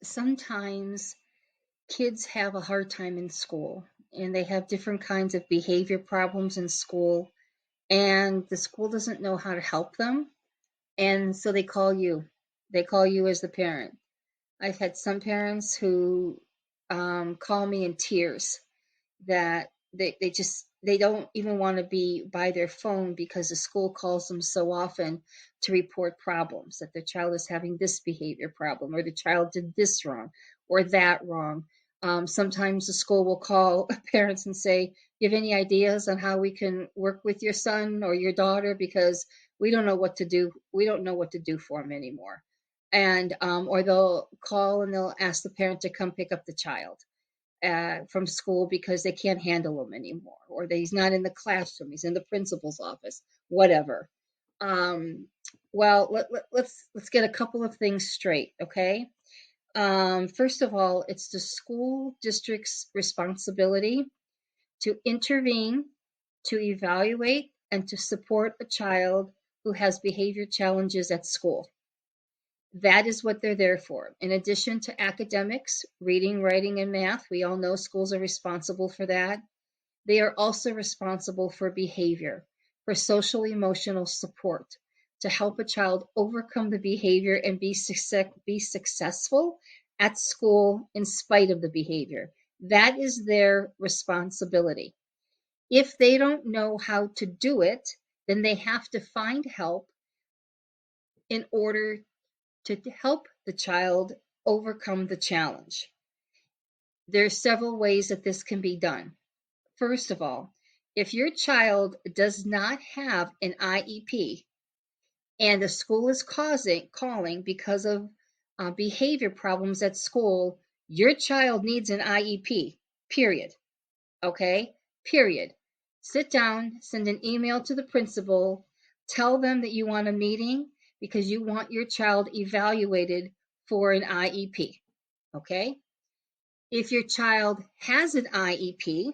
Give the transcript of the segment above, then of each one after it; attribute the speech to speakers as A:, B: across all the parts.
A: sometimes kids have a hard time in school and they have different kinds of behavior problems in school, and the school doesn't know how to help them. And so they call you. They call you as the parent. I've had some parents who call me in tears that they don't even want to be by their phone because the school calls them so often to report problems, that their child is having this behavior problem, or the child did this wrong or that wrong. Sometimes the school will call parents and say, "You have any ideas on how we can work with your son or your daughter, because we don't know what to do. We don't know what to do for him anymore." And or they'll call and they'll ask the parent to come pick up the child from school because they can't handle him anymore, or that he's not in the classroom, he's in the principal's office, whatever. Um, well, let's get a couple of things straight, okay? First of all, it's the school district's responsibility to intervene, to evaluate, and to support a child who has behavior challenges at school. That is what they're there for. In addition to academics, reading, writing, and math, we all know schools are responsible for that. They are also responsible for behavior, for social emotional support, to help a child overcome the behavior and be successful at school in spite of the behavior. That is their responsibility. If they don't know how to do it, then they have to find help in order to help the child overcome the challenge. There are several ways that this can be done. First of all, if your child does not have an IEP and the school is calling because of behavior problems at school, your child needs an IEP, period. Okay? Period. Sit down, send an email to the principal, tell them that you want a meeting because you want your child evaluated for an IEP. Okay? If your child has an IEP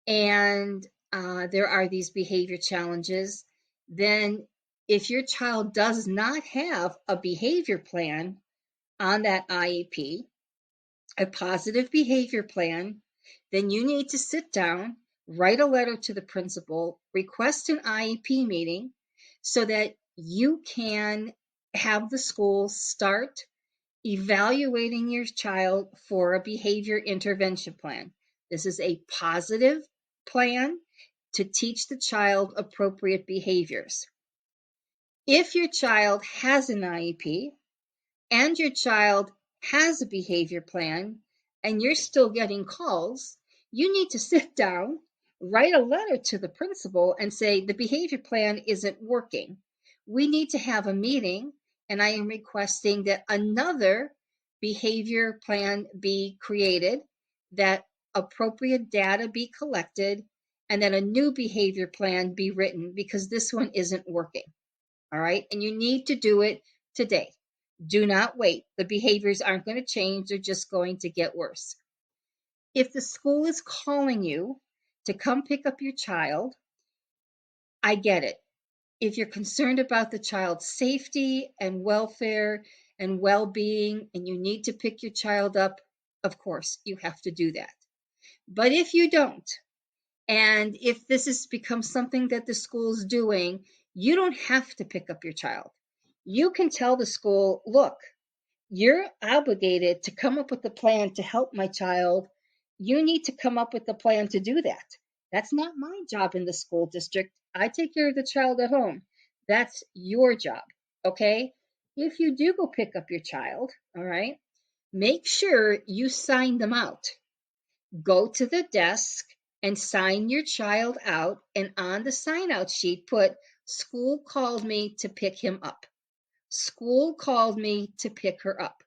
A: and there are these behavior challenges, then if your child does not have a behavior plan on that IEP, a positive behavior plan, then you need to sit down, write a letter to the principal, request an IEP meeting so that you can have the school start evaluating your child for a behavior intervention plan. This is a positive plan to teach the child appropriate behaviors. If your child has an IEP and your child has a behavior plan and you're still getting calls, you need to sit down, write a letter to the principal and say, the behavior plan isn't working. We need to have a meeting, and I am requesting that another behavior plan be created, that appropriate data be collected, and that a new behavior plan be written because this one isn't working. All right. And you need to do it today. Do not wait. The behaviors aren't going to change, they're just going to get worse. If the school is calling you to come pick up your child, I get it. If you're concerned about the child's safety and welfare and well being, and you need to pick your child up, of course, you have to do that. But if you don't, and if this has become something that the school's doing, you don't have to pick up your child. You can tell the school, look, you're obligated to come up with a plan to help my child. You need to come up with a plan to do that. That's not my job in the school district. I take care of the child at home. That's your job. Okay? If you do go pick up your child, all right, make sure you sign them out. Go to the desk and sign your child out. And on the sign out sheet, put, school called me to pick him up. School called me to pick her up.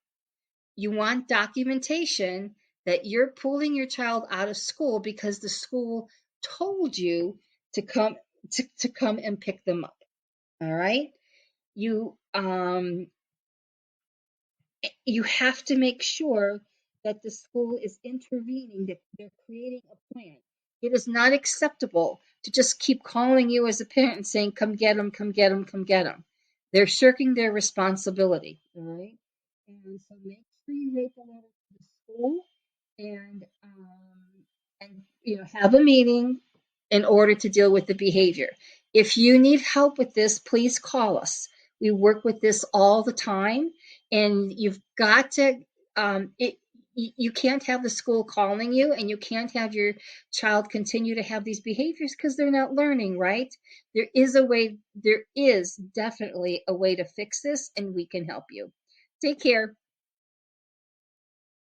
A: You want documentation that you're pulling your child out of school because the school told you to come to come and pick them up. All right? You you have to make sure that the school is intervening, that they're creating a plan. It is not acceptable to just keep calling you as a parent and saying, come get them, come get them, come get them. They're shirking their responsibility. All right? And so make you write the letter to the school and have a meeting in order to deal with the behavior. If you need help with this, please call us. We work with this all the time, and you've got to it. You can't have the school calling you, and you can't have your child continue to have these behaviors because they're not learning, right? There is a way. There is definitely a way to fix this, and we can help you. Take care.